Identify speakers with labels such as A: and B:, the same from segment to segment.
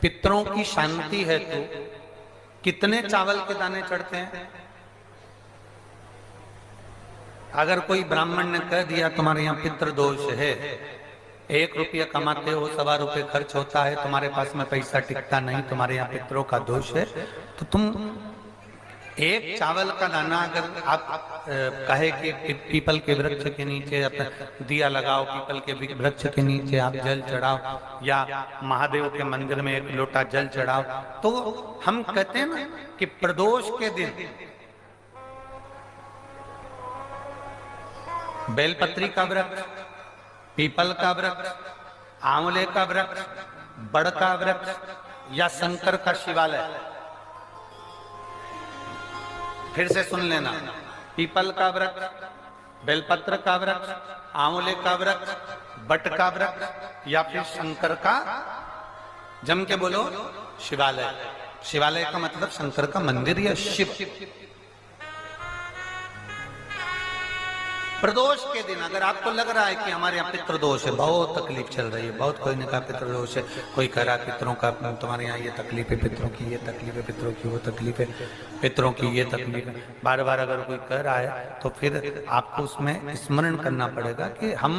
A: पितरों की शांति है तो कितने चावल के दाने चढ़ते हैं? अगर कोई ब्राह्मण ने कह दिया तुम्हारे यहाँ पितृ दोष है, 1 रुपया कमाते हो, 1.25 रुपये खर्च होता है, तुम्हारे पास में पैसा टिकता नहीं, तुम्हारे यहाँ पितरों का दोष है, तो तुम एक चावल का दाना अगर आप कहे कि पीपल के वृक्ष के नीचे दिया लगाओ, पीपल के वृक्ष के नीचे आप जल चढ़ाओ, या महादेव के मंदिर में 1 लोटा जल चढ़ाओ, तो हम कहते हैं ना कि प्रदोष के दिन बेलपत्री का वृक्ष, पीपल का वृक्ष, आंवले का वृक्ष, बड़ का वृक्ष या शंकर का शिवालय, फिर से सुन लेना, पीपल का वृक्ष, बेलपत्र का वृक्ष, आंवले का वृक्ष, बट का वृक्ष या फिर शंकर का, जम के बोलो, शिवालय। शिवालय का मतलब शंकर का मंदिर या शिव। प्रदोष के दिन अगर आपको लग रहा है कि हमारे यहाँ पितृदोष है, बहुत तकलीफ चल रही है, बहुत कोई ने कहा पितृदोष है, कोई कह रहा पितरों का, तुम्हारे यहाँ ये तकलीफ है, पितरों की ये तकलीफ है, पितरों की वो तकलीफ है, पितरों की ये तकलीफ है, बार बार अगर कोई कह रहा है तो फिर आपको उसमें स्मरण करना पड़ेगा कि हम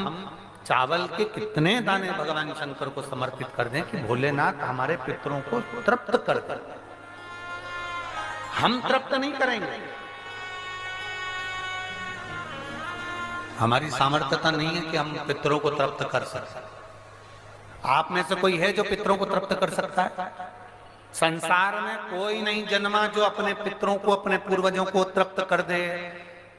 A: चावल के कितने दाने भगवान शंकर को समर्पित कर दें कि भोलेनाथ हमारे पितरों को तृप्त कर दें। हम तृप्त नहीं करेंगे, हमारी सामर्थ्यता नहीं है कि हम पितरों को तृप्त कर सकते। आप में से कोई है जो पितरों को तृप्त कर सकता है? संसार में कोई नहीं जन्मा जो अपने पितरों को, अपने पूर्वजों को तृप्त कर दे।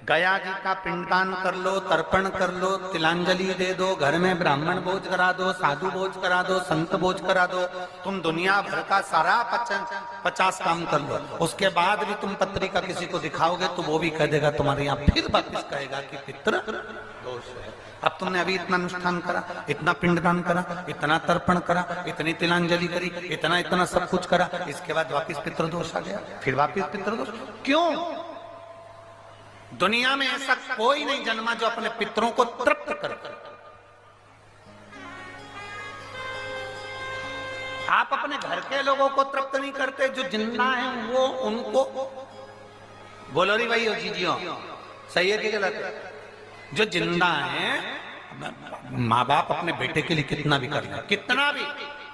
A: गया जी का पिंडदान कर लो, तर्पण कर लो, तिलांजलि दे दो, घर में ब्राह्मण भोज करा दो, साधु भोज करा दो, संत भोज करा दो, तुम दुनिया भर का सारा 50 काम कर लो, उसके बाद भी तुम पत्री का किसी को दिखाओगे तो वो भी कह देगा तुम्हारे यहाँ, फिर वापिस कहेगा कि पितृ दोष है। अब तुमने अभी इतना अनुष्ठान करा, इतना पिंडदान करा, इतना तर्पण करा, इतनी तिलांजलि करी, इतना सब कुछ करा, इसके बाद वापिस पितृदोष आ गया, फिर वापिस पितृदोष। क्यों? दुनिया में ऐसा कोई नहीं जन्मा जो अपने पितरों को तृप्त कर। आप अपने घर के लोगों को तृप्त नहीं करते, जो जिंदा है वो उनको बोलो री भाई, जीजियो सही है कि गलत है? जो जिंदा है, माँ बाप अपने बेटे के लिए कितना भी कर ले, कितना भी,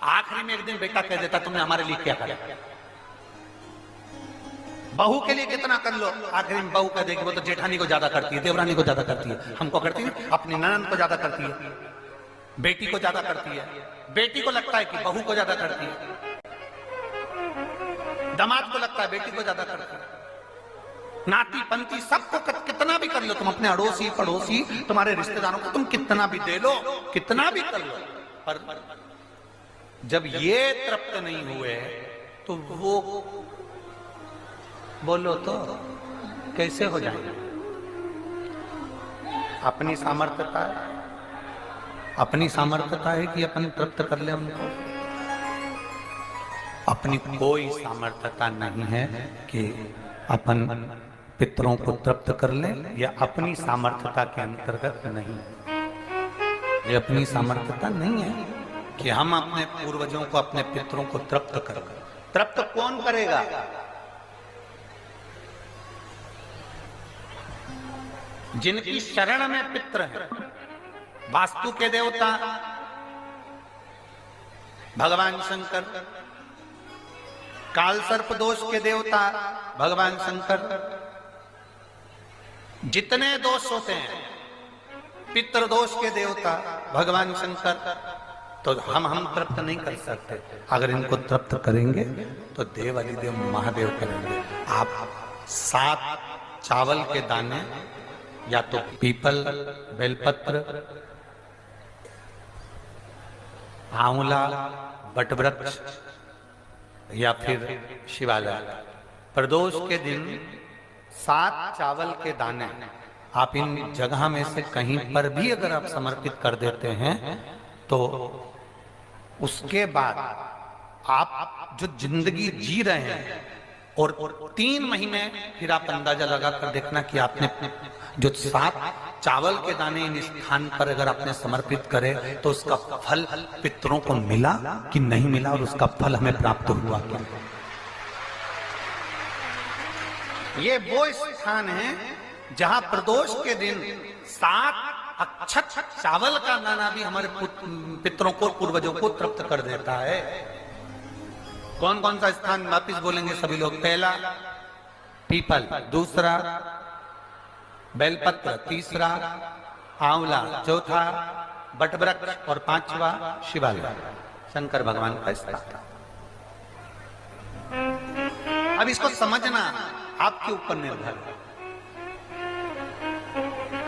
A: आखिरी में एक दिन बेटा कह देता तुमने हमारे लिए क्या किया। बहू के लिए कितना कर लो, आखिरी में बहू कह देगी वो तो जेठानी को ज्यादा करती है, देवरानी को ज्यादा करती है, हमको करती है, अपनी ननद को ज्यादा करती है, बेटी को ज्यादा करती है, बेटी को लगता है कि बहू को ज्यादा करती है, दामाद को लगता है बेटी को ज्यादा करती है, नाती पंती सबको कितना भी कर लो, तुम अपने अड़ोसी पड़ोसी तुम्हारे रिश्तेदारों को तुम कितना भी दे लो, कितना भी कर लो, पर जब ये तृप्त नहीं हुए तो वो बोलो तो कैसे हो जाएगा? अपनी सामर्थ्यता है, अपनी सामर्थ्यता है कि अपन तृप्त कर ले उनको। अपनी कोई सामर्थ्यता नहीं है कि अपन पितरों को तृप्त कर ले, या अपनी सामर्थ्यता के अंतर्गत नहीं, ये अपनी सामर्थ्यता नहीं है कि हम अपने पूर्वजों को, अपने पितरों को तृप्त कर। तृप्त कौन करेगा? जिनकी शरण में पितृ है, वास्तु के देवता भगवान शंकर, काल सर्प दोष के देवता भगवान शंकर, जितने दोष होते हैं पितृ दोष के देवता भगवान शंकर, तो हम तृप्त नहीं कर सकते। अगर इनको तृप्त करेंगे तो देव अधिदेव महादेव करेंगे। आप 7 चावल के दाने, या तो पीपल, बेलपत्र, आंवला, बटवृक्ष या फिर शिवालय, प्रदोष के दिन 7 चावल के दाने आप इन जगह में से कहीं पर भी अगर आप समर्पित कर देते हैं तो उसके बाद आप जो जिंदगी जी रहे हैं और 3 महीने फिर आप अंदाजा लगा कर देखना कि आपने जो 7 चावल के दाने इन स्थान पर अगर आपने समर्पित करे तो उसका फल पितरों को मिला कि नहीं मिला, और उसका फल हमें प्राप्त हुआ क्या। ये वो स्थान है जहां प्रदोष के दिन 7 अक्षत चावल का दाना भी हमारे पितरों को, पूर्वजों को तृप्त कर देता है। कौन कौन सा स्थान वापिस बोलेंगे सभी लोग। पहला पीपल, दूसरा बेलपत्र, तीसरा आंवला, चौथा बटवृक्ष और 5वां शिवालय, शंकर भगवान का स्थान। अब इसको समझना आपके ऊपर निर्भर है।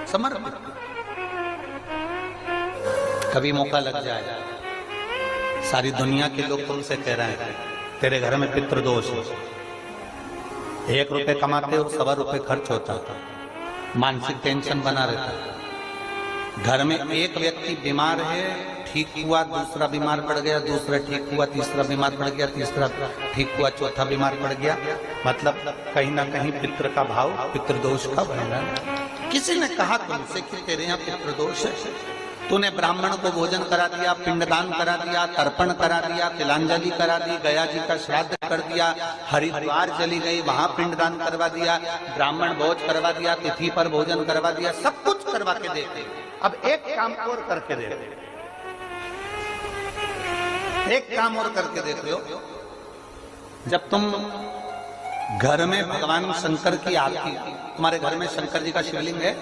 A: समर्पित कभी मौका लग जाए, सारी दुनिया के लोग तुमसे कह रहे हैं तेरे घर में पितृदोष है, 1 रुपए कमाते हो 1.25 रुपए खर्च होता है, मानसिक टेंशन बना रहता है। घर में एक व्यक्ति बीमार है, ठीक हुआ, दूसरा बीमार पड़ गया, दूसरा ठीक हुआ, तीसरा बीमार पड़ गया, तीसरा ठीक हुआ, चौथा बीमार पड़ गया। मतलब कहीं ना कहीं पितृ का भाव, पितृदोष का बन रहा है। किसी ने कहा तुमसे कि तेरे यहाँ पितृदोष है, तूने ब्राह्मण को भोजन करा दिया, पिंडदान करा दिया, तर्पण करा दिया, तिलांजलि करा दी, गया जी का श्राद्ध कर दिया, हरिद्वार चली गई, वहां पिंडदान करवा दिया, ब्राह्मण भोज करवा दिया, तिथि पर भोजन करवा दिया, सब कुछ करवा के देते। अब एक काम और करके देते, एक काम और करके देख लो। जब तुम घर में भगवान शंकर की आरती, तुम्हारे घर में शंकर जी का शिवलिंग है,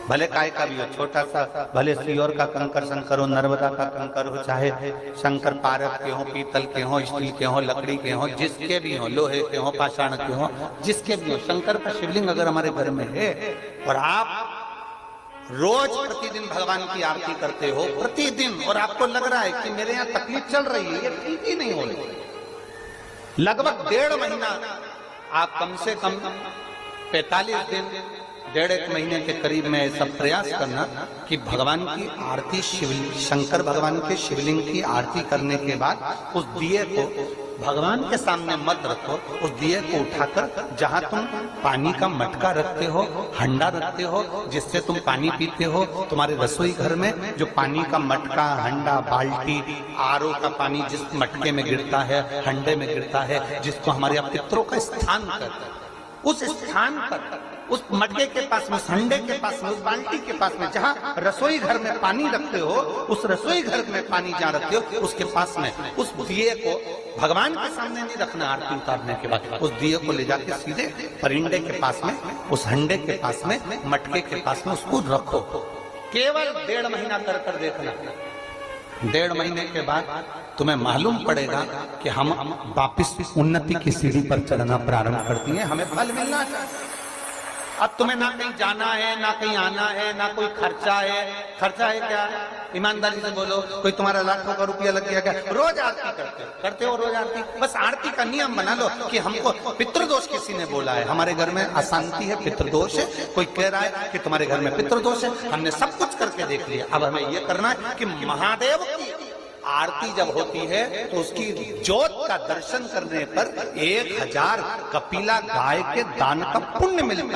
A: भले काय का भी हो, छोटा सा, भले सियोर का कंकर शंकर हो, नर्मदा का कंकर हो, चाहे शंकर पारक के हो, पीतल के हो, स्टील के हो, लकड़ी के हो, जिसके भी हो, लोहे के हो, पाषाण के हो, जिसके भी हो, शंकर का शिवलिंग अगर हमारे घर में है और आप रोज प्रतिदिन भगवान की आरती करते हो, प्रतिदिन, और आपको लग रहा है कि मेरे यहाँ तकलीफ चल रही है, ये ठीक ही नहीं हो रही, लगभग 1.5 महीना आप कम से कम 45 दिन, 1.5 महीने के करीब में ऐसा प्रयास करना कि भगवान की आरती, शंकर भगवान के शिवलिंग की आरती करने के बाद उस दिए को भगवान के सामने मत रखो, उस दिए को उठाकर जहां तुम पानी का मटका रखते हो, हंडा रखते हो, जिससे तुम पानी पीते हो, तुम्हारे रसोई घर में जो पानी का मटका, हंडा, बाल्टी, आरओ का पानी जिस मटके में गिरता है, हंडे में गिरता है, जिसको हमारे पितरों का स्थान कहते हैं, उस स्थान पर, उस मटके के पास में, संडे के पास में, उस बाल्टी के पास में, जहां रसोई घर में पानी रखते हो, उस रसोई घर में पानी जहां रखते हो, उसके पास में उस दिए को भगवान के सामने नहीं रखना। आरती उतारने के बाद उस दिए को ले जाके सीधे परिंडे के पास में, उस हंडे के पास में, मटके के पास में उसको रखो। केवल 1.5 महीना कर कर देखना। 1.5 महीने के बाद तुम्हें मालूम पड़ेगा कि हम वापिस उन्नति की सीढ़ी पर चलना प्रारंभ करती हैं, हमें फल मिलना चाहिए। अब तुम्हें ना कहीं जाना है, ना कहीं आना है, ना कोई खर्चा है। खर्चा है क्या? ईमानदारी से बोलो, कोई तुम्हारा लाखों का रुपया लग गया क्या? रोज आरती करते हो रोज आरती। बस आरती का नियम बना लो कि हमको पितृदोष किसी ने बोला है, हमारे घर में अशांति है, पितृदोष है, कोई कह रहा है कि तुम्हारे घर में पितृदोष है। हमने सब कुछ करके देख लिया, अब हमें ये करना है कि महादेव की आरती जब होती है तो उसकी ज्योत का दर्शन करने पर 1000 कपिला गाय के दान का पुण्य मिलता है।